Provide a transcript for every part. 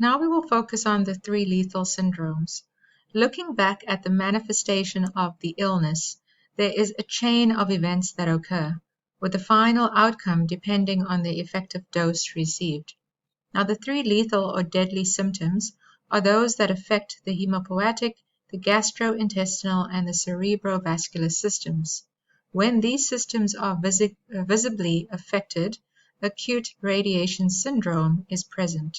Now we will focus on the three lethal syndromes. Looking back at the manifestation of the illness, there is a chain of events that occur, with the final outcome depending on the effective dose received. Now, the three lethal or deadly symptoms are those that affect the hemopoietic, the gastrointestinal, and the cerebrovascular systems. When these systems are visibly affected, acute radiation syndrome is present.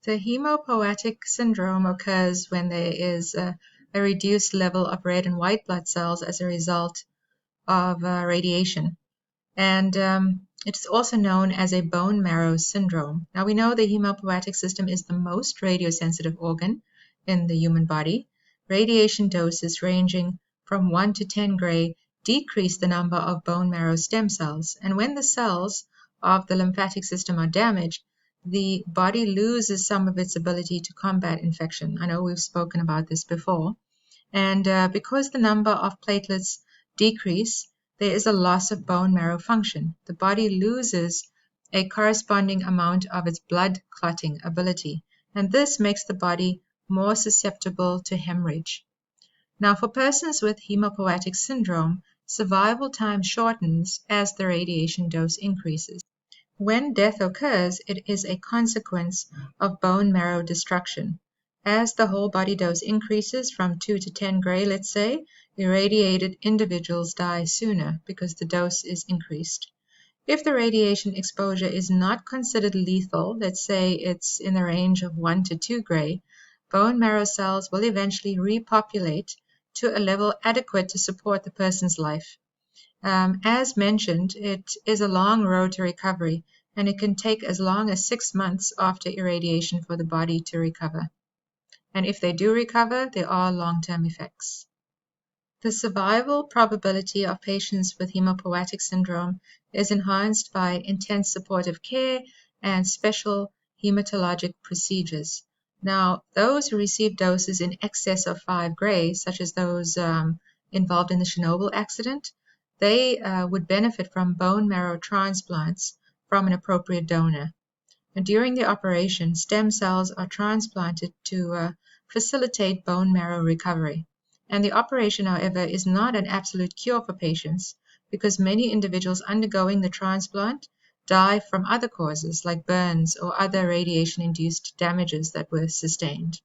The hemopoietic syndrome occurs when there is a reduced level of red and white blood cells as a result of radiation. And it's also known as a bone marrow syndrome. Now, we know the hemopoietic system is the most radiosensitive organ in the human body. Radiation doses ranging from 1 to 10 gray decrease the number of bone marrow stem cells. And when the cells of the lymphatic system are damaged, the body loses some of its ability to combat infection. I know we've spoken about this before. And because the number of platelets decrease, there is a loss of bone marrow function. The body loses a corresponding amount of its blood clotting ability, and this makes the body more susceptible to hemorrhage. Now, for persons with hemopoietic syndrome, survival time shortens as the radiation dose increases. When death occurs, it is a consequence of bone marrow destruction. As the whole body dose increases from 2 to 10 gray, let's say, irradiated individuals die sooner because the dose is increased. If the radiation exposure is not considered lethal, let's say it's in the range of 1 to 2 gray, bone marrow cells will eventually repopulate to a level adequate to support the person's life. As mentioned, it is a long road to recovery, and it can take as long as 6 months after irradiation for the body to recover. And if they do recover, there are long-term effects. The survival probability of patients with hemopoietic syndrome is enhanced by intense supportive care and special hematologic procedures. Now, those who receive doses in excess of 5 gray, such as those involved in the Chernobyl accident, they would benefit from bone marrow transplants from an appropriate donor. And during the operation, stem cells are transplanted to facilitate bone marrow recovery. And the operation, however, is not an absolute cure for patients because many individuals undergoing the transplant die from other causes like burns or other radiation-induced damages that were sustained.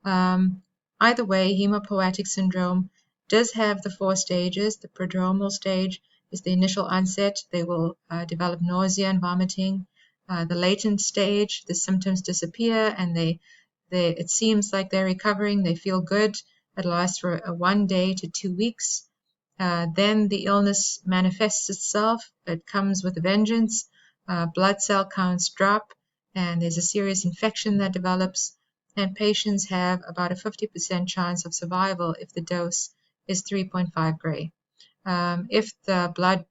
Either way, hemopoietic syndrome does have the 4 stages. The prodromal stage is the initial onset. They will develop nausea and vomiting. The latent stage, the symptoms disappear and it seems like they're recovering. They feel good. It lasts for 1 day to 2 weeks. Then the illness manifests itself. It comes with a vengeance. Blood cell counts drop and there's a serious infection that develops. And patients have about a 50% chance of survival if the dose is 3.5 gray. If the blood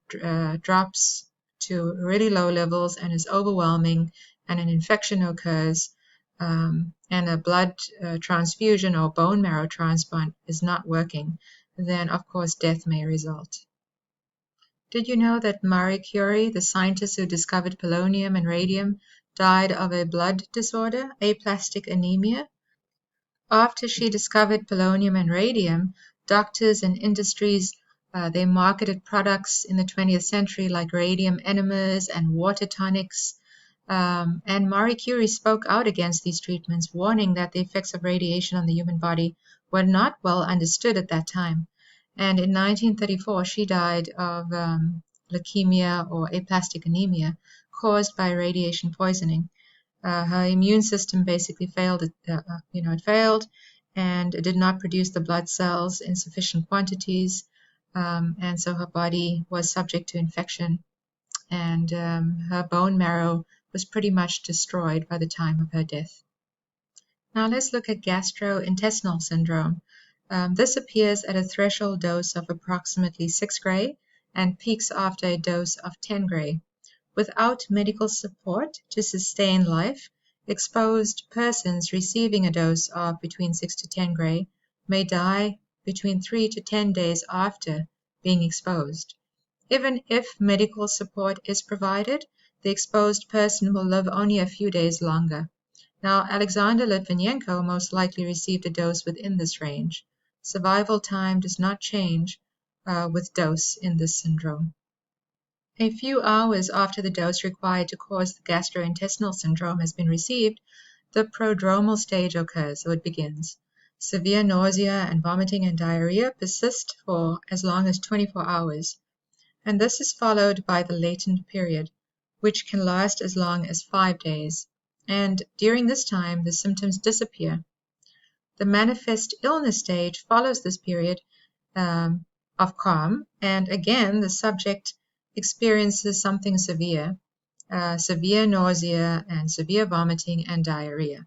drops to really low levels and is overwhelming and an infection occurs and a blood transfusion or bone marrow transplant is not working, then of course death may result. Did you know that Marie Curie, the scientist who discovered polonium and radium, died of a blood disorder, aplastic anemia? After she discovered polonium and radium, doctors and industries they marketed products in the 20th century like radium enemas and water tonics. And Marie Curie spoke out against these treatments, warning that the effects of radiation on the human body were not well understood at that time. And in 1934, she died of leukemia or aplastic anemia caused by radiation poisoning. Her immune system basically failed. It failed, and it did not produce the blood cells in sufficient quantities. And so her body was subject to infection, and her bone marrow was pretty much destroyed by the time of her death. Now let's look at gastrointestinal syndrome. This appears at a threshold dose of approximately 6 gray and peaks after a dose of 10 gray. Without medical support to sustain life, exposed persons receiving a dose of between 6 to 10 gray may die between 3 to 10 days after being exposed. Even if medical support is provided, the exposed person will live only a few days longer. Now, Alexander Litvinenko most likely received a dose within this range. Survival time does not change with dose in this syndrome. A few hours after the dose required to cause the gastrointestinal syndrome has been received, the prodromal stage occurs, so it begins. Severe nausea and vomiting and diarrhea persist for as long as 24 hours, and this is followed by the latent period, which can last as long as 5 days. And during this time, the symptoms disappear. The manifest illness stage follows this period of calm, and again, the subject experiences something severe, severe nausea and severe vomiting and diarrhea.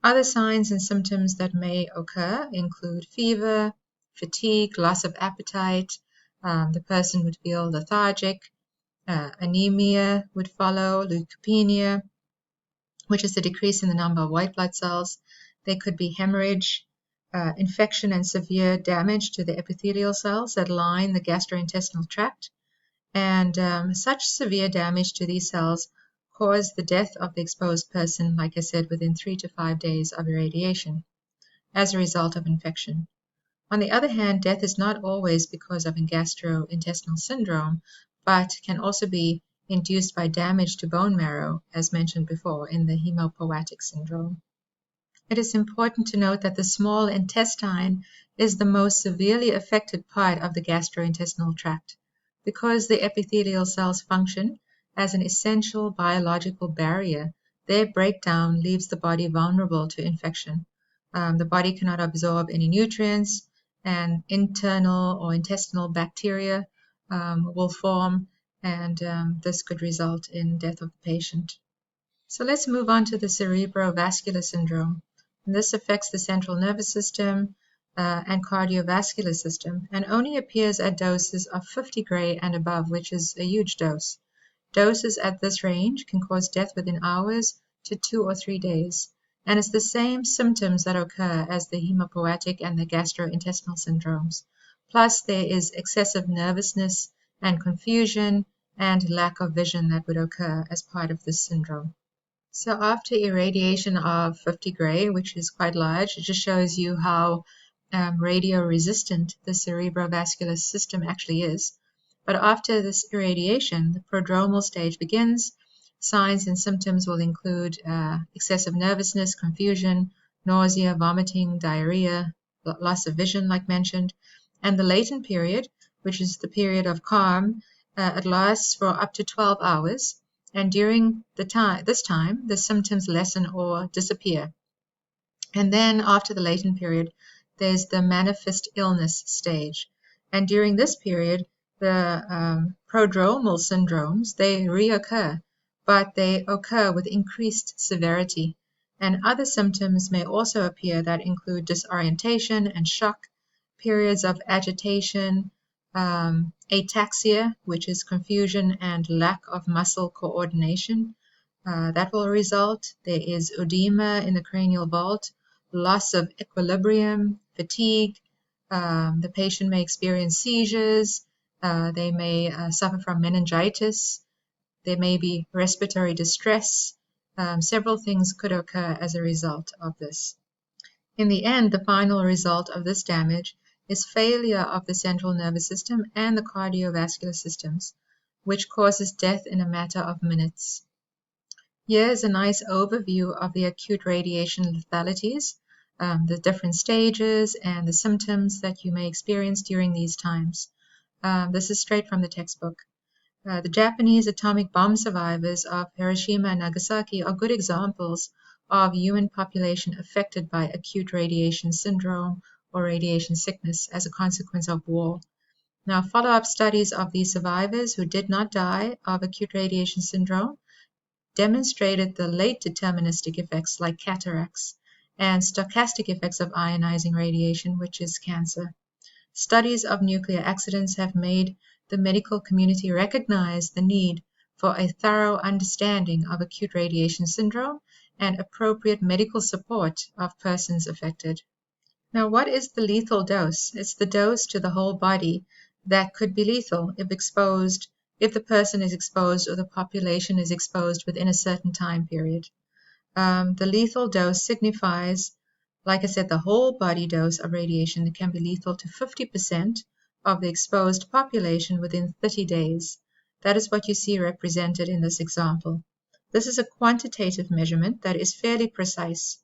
Other signs and symptoms that may occur include fever, fatigue, loss of appetite. The person would feel lethargic. Anemia would follow, leukopenia, which is the decrease in the number of white blood cells. There could be hemorrhage, infection and severe damage to the epithelial cells that line the gastrointestinal tract. And such severe damage to these cells cause the death of the exposed person, like I said, within 3 to 5 days of irradiation as a result of infection. On the other hand, death is not always because of a gastrointestinal syndrome, but can also be induced by damage to bone marrow, as mentioned before in the hemopoietic syndrome. It is important to note that the small intestine is the most severely affected part of the gastrointestinal tract, because the epithelial cells function as an essential biological barrier. Their breakdown leaves the body vulnerable to infection. The body cannot absorb any nutrients, and internal or intestinal bacteria will form, and this could result in death of the patient. So let's move on to the cerebrovascular syndrome. And this affects the central nervous system and cardiovascular system, and only appears at doses of 50 Gray and above, which is a huge dose. Doses at this range can cause death within hours to 2 or 3 days, and it's the same symptoms that occur as the hemopoietic and the gastrointestinal syndromes. Plus, there is excessive nervousness and confusion and lack of vision that would occur as part of this syndrome. So after irradiation of 50 Gray, which is quite large, it just shows you how radio-resistant the cerebrovascular system actually is. But after this irradiation, the prodromal stage begins. Signs and symptoms will include excessive nervousness, confusion, nausea, vomiting, diarrhea, loss of vision, like mentioned. And the latent period, which is the period of calm, it lasts for up to 12 hours. And during this time, the symptoms lessen or disappear. And then after the latent period, there's the manifest illness stage. And during this period, the prodromal syndromes, they reoccur, but they occur with increased severity. And other symptoms may also appear that include disorientation and shock, periods of agitation, ataxia, which is confusion and lack of muscle coordination. That will result. There is edema in the cranial vault, loss of equilibrium, fatigue. The patient may experience seizures. They may suffer from meningitis. There may be respiratory distress. Several things could occur as a result of this. In the end, the final result of this damage is failure of the central nervous system and the cardiovascular systems, which causes death in a matter of minutes. Here is a nice overview of the acute radiation lethalities, the different stages and the symptoms that you may experience during these times. This is straight from the textbook. The Japanese atomic bomb survivors of Hiroshima and Nagasaki are good examples of human population affected by acute radiation syndrome or radiation sickness as a consequence of war. Now, follow-up studies of these survivors who did not die of acute radiation syndrome demonstrated the late deterministic effects like cataracts and stochastic effects of ionizing radiation, which is cancer. Studies of nuclear accidents have made the medical community recognize the need for a thorough understanding of acute radiation syndrome and appropriate medical support of persons affected. Now, what is the lethal dose? It's the dose to the whole body that could be lethal if the person is exposed or the population is exposed within a certain time period. The lethal dose signifies, like I said, the whole body dose of radiation that can be lethal to 50% of the exposed population within 30 days. That is what you see represented in this example. This is a quantitative measurement that is fairly precise.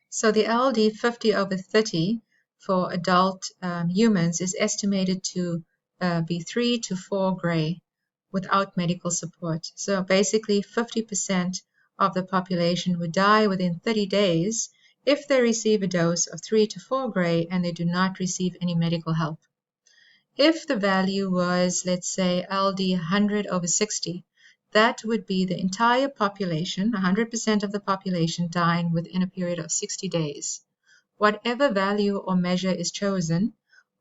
So the LD 50/30 for adult humans is estimated to be 3 to 4 gray without medical support. So basically 50% of the population would die within 30 days if they receive a dose of 3 to 4 gray and they do not receive any medical help. If the value was, let's say, LD 100/60, that would be the entire population, 100% of the population dying within a period of 60 days. Whatever value or measure is chosen,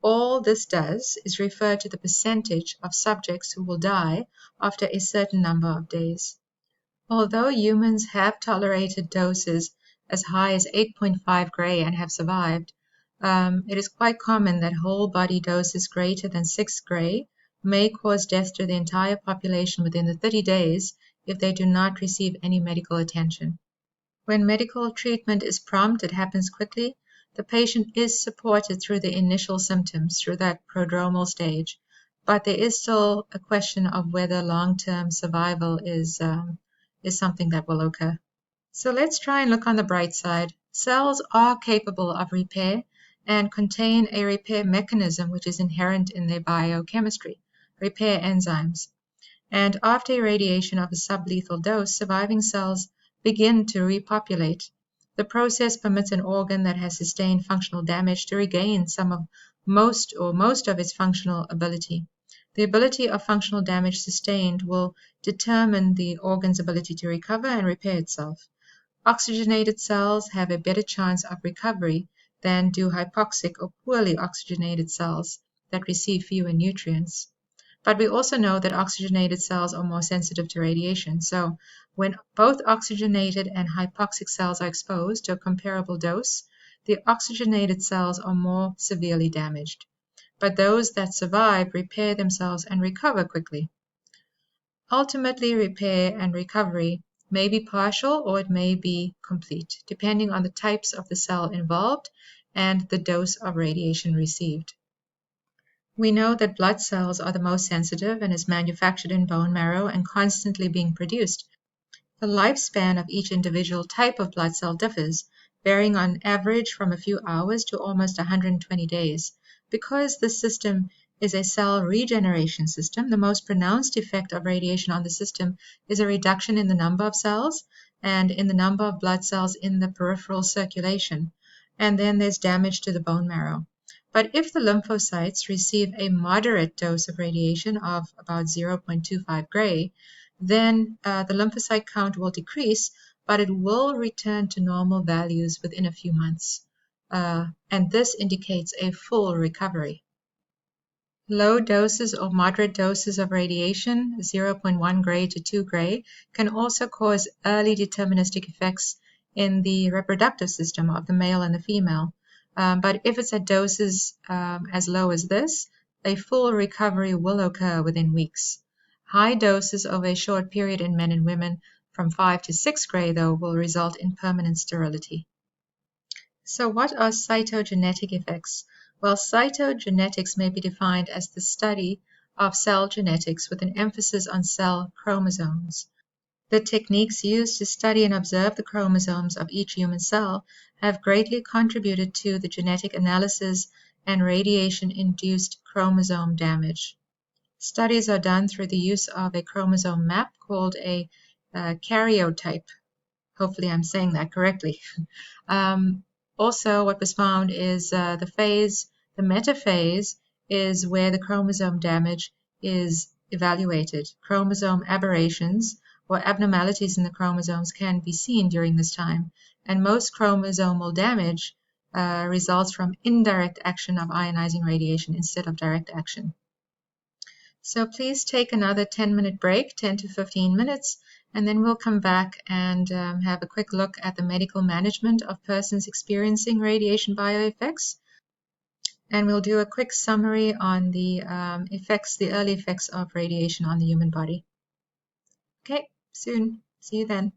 all this does is refer to the percentage of subjects who will die after a certain number of days. Although humans have tolerated doses as high as 8.5 gray and have survived, it is quite common that whole body doses greater than 6 gray may cause death to the entire population within the 30 days if they do not receive any medical attention. When medical treatment is prompt, it happens quickly. The patient is supported through the initial symptoms, through that prodromal stage, but there is still a question of whether long-term survival is something that will occur. So let's try and look on the bright side. Cells are capable of repair and contain a repair mechanism which is inherent in their biochemistry, repair enzymes. And after irradiation of a sublethal dose, surviving cells begin to repopulate. The process permits an organ that has sustained functional damage to regain most of its functional ability. The ability of functional damage sustained will determine the organ's ability to recover and repair itself. Oxygenated cells have a better chance of recovery than do hypoxic or poorly oxygenated cells that receive fewer nutrients. But we also know that oxygenated cells are more sensitive to radiation. So when both oxygenated and hypoxic cells are exposed to a comparable dose, the oxygenated cells are more severely damaged. But those that survive repair themselves and recover quickly. Ultimately, repair and recovery may be partial or it may be complete, depending on the types of the cell involved and the dose of radiation received. We know that blood cells are the most sensitive and is manufactured in bone marrow and constantly being produced. The lifespan of each individual type of blood cell differs, varying on average from a few hours to almost 120 days. Because this system is a cell regeneration system, the most pronounced effect of radiation on the system is a reduction in the number of cells and in the number of blood cells in the peripheral circulation. And then there's damage to the bone marrow. But if the lymphocytes receive a moderate dose of radiation of about 0.25 gray, then the lymphocyte count will decrease, but it will return to normal values within a few months. And this indicates a full recovery. Low doses or moderate doses of radiation, 0.1 gray to 2 gray, can also cause early deterministic effects in the reproductive system of the male and the female. But if it's at doses as low as this, a full recovery will occur within weeks. High doses over a short period in men and women from 5 to 6 gray, though, will result in permanent sterility. So what are cytogenetic effects? Well, cytogenetics may be defined as the study of cell genetics with an emphasis on cell chromosomes. The techniques used to study and observe the chromosomes of each human cell have greatly contributed to the genetic analysis and radiation-induced chromosome damage. Studies are done through the use of a chromosome map called a karyotype. Hopefully I'm saying that correctly. Also, what was found is the metaphase is where the chromosome damage is evaluated. Chromosome aberrations or abnormalities in the chromosomes can be seen during this time, and most chromosomal damage results from indirect action of ionizing radiation instead of direct action. So please take another 10-minute break, 10 to 15 minutes, and then we'll come back and have a quick look at the medical management of persons experiencing radiation bioeffects. And we'll do a quick summary on the the early effects of radiation on the human body. Okay, soon. See you then.